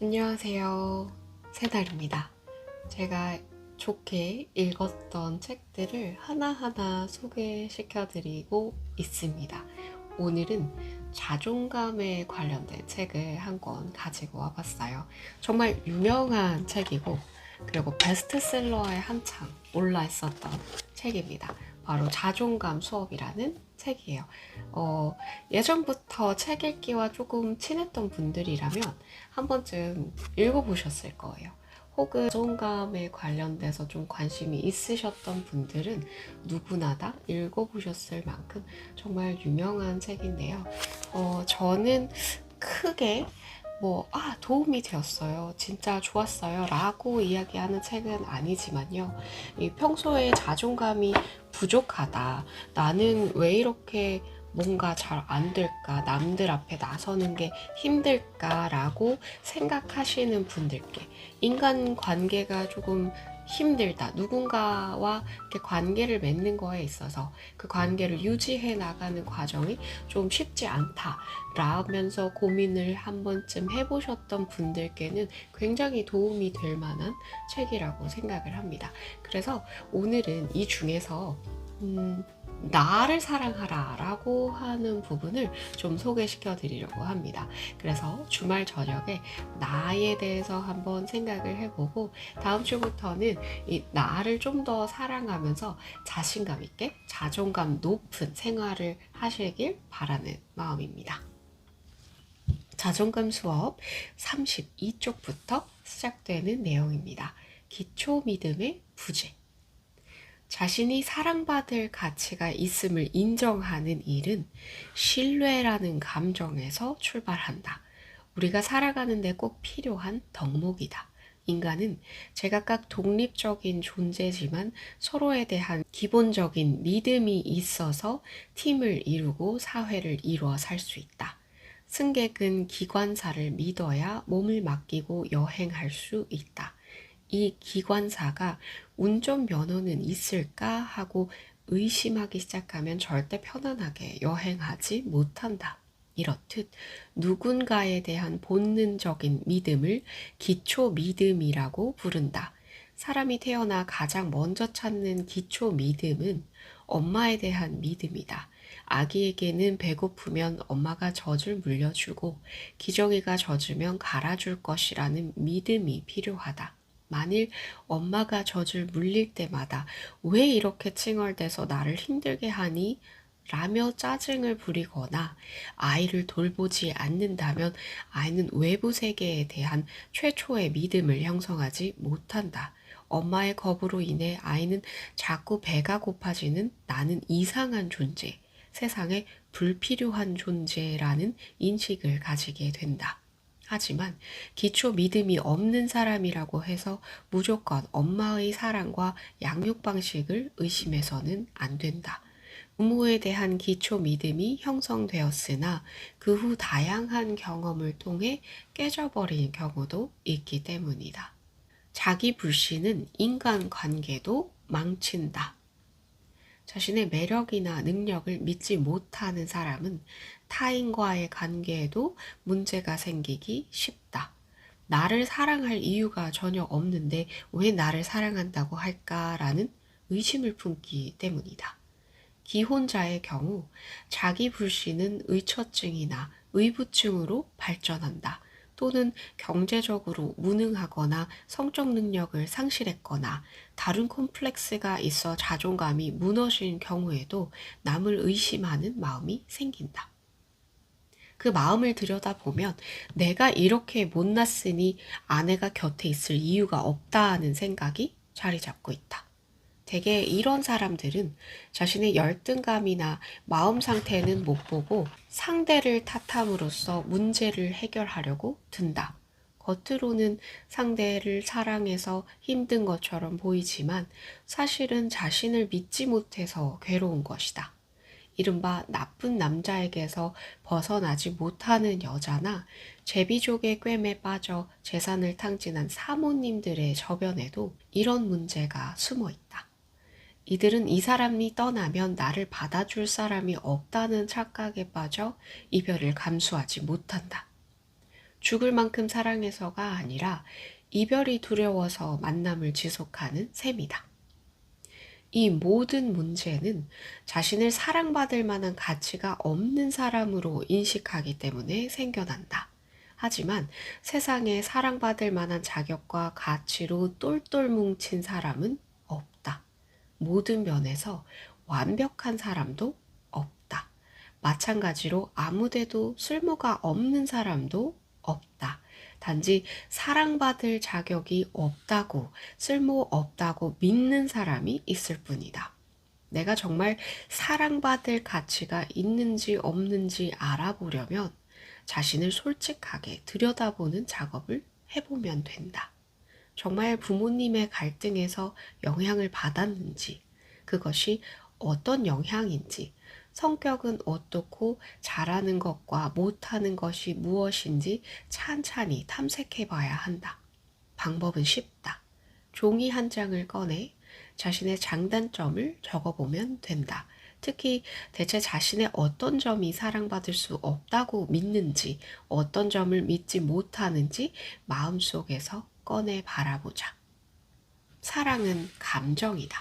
안녕하세요. 새날입니다. 제가 좋게 읽었던 책들을 하나하나 소개시켜드리고 있습니다. 오늘은 자존감에 관련된 책을 한 권 가지고 와봤어요. 정말 유명한 책이고, 그리고 베스트셀러에 한창 올라 있었던 책입니다. 바로 자존감 수업이라는 책이에요. 예전부터 책 읽기와 조금 친했던 분들이라면 한 번쯤 읽어보셨을 거예요. 혹은 자존감에 관련돼서 좀 관심이 있으셨던 분들은 누구나 다 읽어보셨을 만큼 정말 유명한 책인데요. 저는 크게 도움이 되었어요. 진짜 좋았어요. 라고 이야기하는 책은 아니지만요. 평소에 자존감이 부족하다. 나는 왜 이렇게 뭔가 잘 안 될까? 남들 앞에 나서는 게 힘들까라고 생각하시는 분들께 인간 관계가 조금 힘들다. 누군가와 이렇게 관계를 맺는 거에 있어서 그 관계를 유지해 나가는 과정이 좀 쉽지 않다. 라면서 고민을 한 번쯤 해보셨던 분들께는 굉장히 도움이 될 만한 책이라고 생각을 합니다. 그래서 오늘은 이 중에서 나를 사랑하라 라고 하는 부분을 좀 소개시켜 드리려고 합니다. 그래서 주말 저녁에 나에 대해서 한번 생각을 해보고 다음 주부터는 이 나를 좀 더 사랑하면서 자신감 있게 자존감 높은 생활을 하시길 바라는 마음입니다. 자존감 수업 32쪽부터 시작되는 내용입니다. 기초 믿음의 부재. 자신이 사랑받을 가치가 있음을 인정하는 일은 신뢰라는 감정에서 출발한다. 우리가 살아가는데 꼭 필요한 덕목이다. 인간은 제각각 독립적인 존재지만 서로에 대한 기본적인 믿음이 있어서 팀을 이루고 사회를 이루어 살 수 있다. 승객은 기관사를 믿어야 몸을 맡기고 여행할 수 있다. 이 기관사가 운전면허는 있을까 하고 의심하기 시작하면 절대 편안하게 여행하지 못한다. 이렇듯 누군가에 대한 본능적인 믿음을 기초 믿음이라고 부른다. 사람이 태어나 가장 먼저 찾는 기초 믿음은 엄마에 대한 믿음이다. 아기에게는 배고프면 엄마가 젖을 물려주고 기저귀가 젖으면 갈아줄 것이라는 믿음이 필요하다. 만일 엄마가 젖을 물릴 때마다 왜 이렇게 칭얼대서 나를 힘들게 하니? 라며 짜증을 부리거나 아이를 돌보지 않는다면 아이는 외부 세계에 대한 최초의 믿음을 형성하지 못한다. 엄마의 겁으로 인해 아이는 자꾸 배가 고파지는 나는 이상한 존재, 세상에 불필요한 존재라는 인식을 가지게 된다. 하지만 기초 믿음이 없는 사람이라고 해서 무조건 엄마의 사랑과 양육 방식을 의심해서는 안 된다. 부모에 대한 기초 믿음이 형성되었으나 그 후 다양한 경험을 통해 깨져버린 경우도 있기 때문이다. 자기 불신은 인간 관계도 망친다. 자신의 매력이나 능력을 믿지 못하는 사람은 타인과의 관계에도 문제가 생기기 쉽다. 나를 사랑할 이유가 전혀 없는데 왜 나를 사랑한다고 할까라는 의심을 품기 때문이다. 기혼자의 경우 자기 불신은 의처증이나 의부증으로 발전한다. 또는 경제적으로 무능하거나 성적 능력을 상실했거나 다른 콤플렉스가 있어 자존감이 무너진 경우에도 남을 의심하는 마음이 생긴다. 그 마음을 들여다보면 내가 이렇게 못났으니 아내가 곁에 있을 이유가 없다는 생각이 자리 잡고 있다. 대개 이런 사람들은 자신의 열등감이나 마음 상태는 못 보고 상대를 탓함으로써 문제를 해결하려고 든다. 겉으로는 상대를 사랑해서 힘든 것처럼 보이지만 사실은 자신을 믿지 못해서 괴로운 것이다. 이른바 나쁜 남자에게서 벗어나지 못하는 여자나 제비족의 꿰매 빠져 재산을 탕진한 사모님들의 저변에도 이런 문제가 숨어 있다. 이들은 이 사람이 떠나면 나를 받아줄 사람이 없다는 착각에 빠져 이별을 감수하지 못한다. 죽을 만큼 사랑해서가 아니라 이별이 두려워서 만남을 지속하는 셈이다. 이 모든 문제는 자신을 사랑받을 만한 가치가 없는 사람으로 인식하기 때문에 생겨난다. 하지만 세상에 사랑받을 만한 자격과 가치로 똘똘 뭉친 사람은 없다. 모든 면에서 완벽한 사람도 없다. 마찬가지로 아무데도 쓸모가 없는 사람도 없다. 단지 사랑받을 자격이 없다고, 쓸모없다고 믿는 사람이 있을 뿐이다. 내가 정말 사랑받을 가치가 있는지 없는지 알아보려면 자신을 솔직하게 들여다보는 작업을 해보면 된다. 정말 부모님의 갈등에서 영향을 받았는지, 그것이 어떤 영향인지, 성격은 어떻고 잘하는 것과 못하는 것이 무엇인지 찬찬히 탐색해 봐야 한다. 방법은 쉽다. 종이 한 장을 꺼내 자신의 장단점을 적어보면 된다. 특히 대체 자신의 어떤 점이 사랑받을 수 없다고 믿는지, 어떤 점을 믿지 못하는지 마음속에서 꺼내 바라보자. 사랑은 감정이다.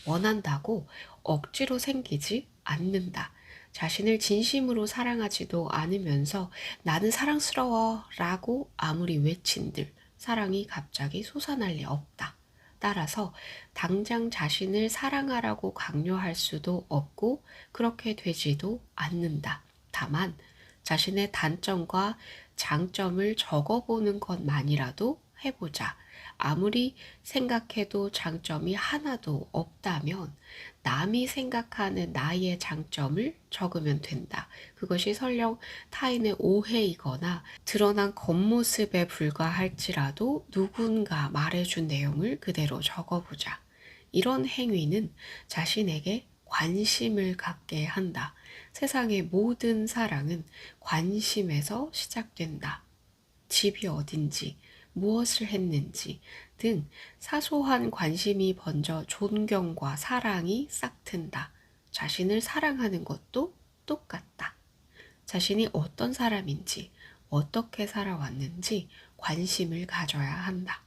원한다고 억지로 생기지 않는다. 자신을 진심으로 사랑하지도 않으면서 나는 사랑스러워 라고 아무리 외친들 사랑이 갑자기 솟아날 리 없다. 따라서 당장 자신을 사랑하라고 강요할 수도 없고 그렇게 되지도 않는다. 다만 자신의 단점과 장점을 적어보는 것만이라도 해보자. 아무리 생각해도 장점이 하나도 없다면 남이 생각하는 나의 장점을 적으면 된다. 그것이 설령 타인의 오해이거나 드러난 겉모습에 불과할지라도 누군가 말해준 내용을 그대로 적어보자. 이런 행위는 자신에게 관심을 갖게 한다. 세상의 모든 사랑은 관심에서 시작된다. 집이 어딘지, 무엇을 했는지 등 사소한 관심이 번져 존경과 사랑이 싹튼다. 자신을 사랑하는 것도 똑같다. 자신이 어떤 사람인지, 어떻게 살아왔는지 관심을 가져야 한다.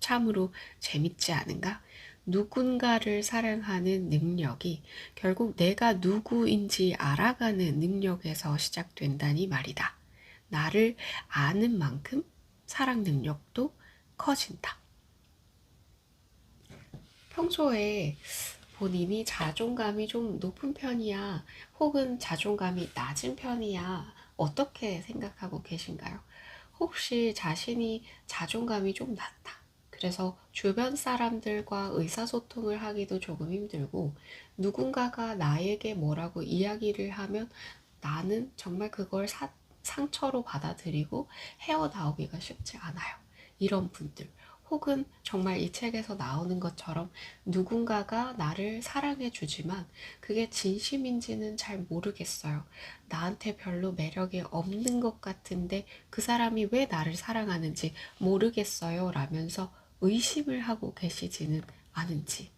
참으로 재밌지 않은가? 누군가를 사랑하는 능력이 결국 내가 누구인지 알아가는 능력에서 시작된다니 말이다. 나를 아는 만큼 사랑 능력도 커진다. 평소에 본인이 자존감이 좀 높은 편이야, 혹은 자존감이 낮은 편이야, 어떻게 생각하고 계신가요? 혹시 자신이 자존감이 좀 낮다. 그래서 주변 사람들과 의사소통을 하기도 조금 힘들고, 누군가가 나에게 뭐라고 이야기를 하면 나는 정말 그걸 상처로 받아들이고 헤어나오기가 쉽지 않아요. 이런 분들, 혹은 정말 이 책에서 나오는 것처럼 누군가가 나를 사랑해 주지만 그게 진심인지는 잘 모르겠어요. 나한테 별로 매력이 없는 것 같은데 그 사람이 왜 나를 사랑하는지 모르겠어요 라면서 의심을 하고 계시지는 않은지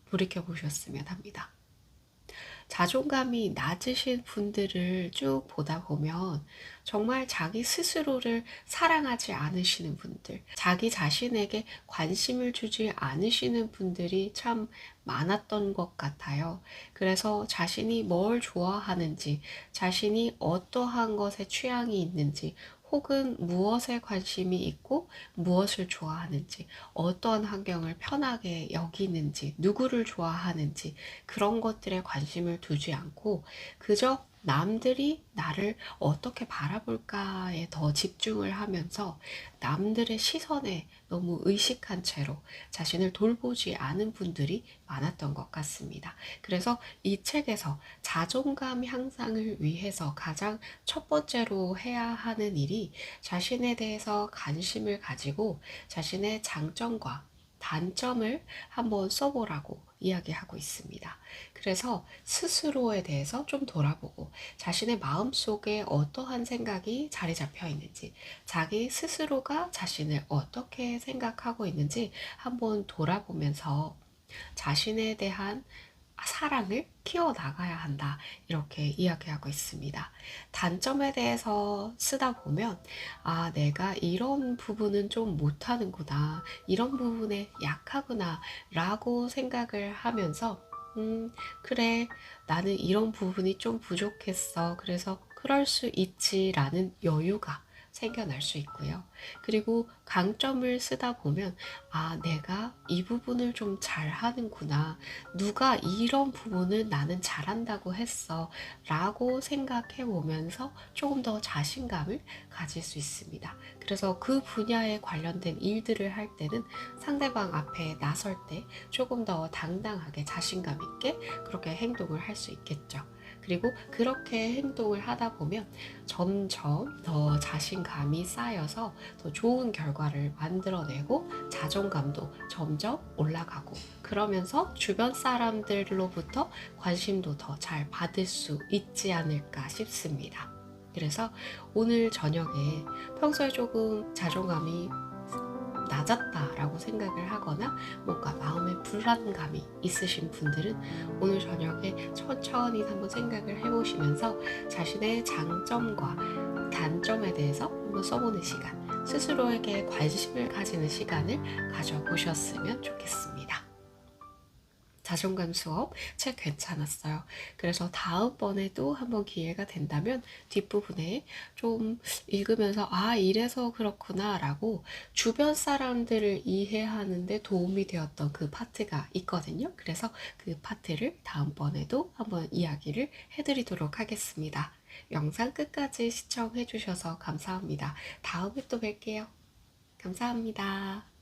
돌이켜 보셨으면 합니다. 자존감이 낮으신 분들을 쭉 보다 보면 정말 자기 스스로를 사랑하지 않으시는 분들, 자기 자신에게 관심을 주지 않으시는 분들이 참 많았던 것 같아요. 그래서 자신이 뭘 좋아하는지, 자신이 어떠한 것에 취향이 있는지, 혹은 무엇에 관심이 있고 무엇을 좋아하는지, 어떤 환경을 편하게 여기는지, 누구를 좋아하는지 그런 것들에 관심을 두지 않고 그저 남들이 나를 어떻게 바라볼까에 더 집중을 하면서 남들의 시선에 너무 의식한 채로 자신을 돌보지 않은 분들이 많았던 것 같습니다. 그래서 이 책에서 자존감 향상을 위해서 가장 첫 번째로 해야 하는 일이 자신에 대해서 관심을 가지고 자신의 장점과 단점을 한번 써보라고 이야기하고 있습니다. 그래서 스스로에 대해서 좀 돌아보고 자신의 마음속에 어떠한 생각이 자리 잡혀 있는지, 자기 스스로가 자신을 어떻게 생각하고 있는지 한번 돌아보면서 자신에 대한 사랑을 키워나가야 한다. 이렇게 이야기하고 있습니다. 단점에 대해서 쓰다 보면, 아, 내가 이런 부분은 좀 못하는구나. 이런 부분에 약하구나. 라고 생각을 하면서, 그래. 나는 이런 부분이 좀 부족했어. 그래서 그럴 수 있지라는 여유가 생겨날 수 있고요. 그리고 강점을 쓰다 보면, 아, 내가 이 부분을 좀 잘하는구나. 누가 이런 부분을 나는 잘한다고 했어. 라고 생각해 보면서 조금 더 자신감을 가질 수 있습니다. 그래서 그 분야에 관련된 일들을 할 때는 상대방 앞에 나설 때 조금 더 당당하게 자신감 있게 그렇게 행동을 할 수 있겠죠. 그리고 그렇게 행동을 하다 보면 점점 더 자신감이 쌓여서 더 좋은 결과를 만들어내고 자존감도 점점 올라가고 그러면서 주변 사람들로부터 관심도 더 잘 받을 수 있지 않을까 싶습니다. 그래서 오늘 저녁에 평소에 조금 자존감이 낮았다라고 생각을 하거나 뭔가 마음에 불안감이 있으신 분들은 오늘 저녁에 천천히 한번 생각을 해보시면서 자신의 장점과 단점에 대해서 한번 써보는 시간, 스스로에게 관심을 가지는 시간을 가져보셨으면 좋겠습니다. 자존감 수업 책 괜찮았어요. 그래서 다음번에도 한번 기회가 된다면 뒷부분에 좀 읽으면서 아, 이래서 그렇구나 라고 주변 사람들을 이해하는데 도움이 되었던 그 파트가 있거든요. 그래서 그 파트를 다음번에도 한번 이야기를 해드리도록 하겠습니다. 영상 끝까지 시청해 주셔서 감사합니다. 다음에 또 뵐게요. 감사합니다.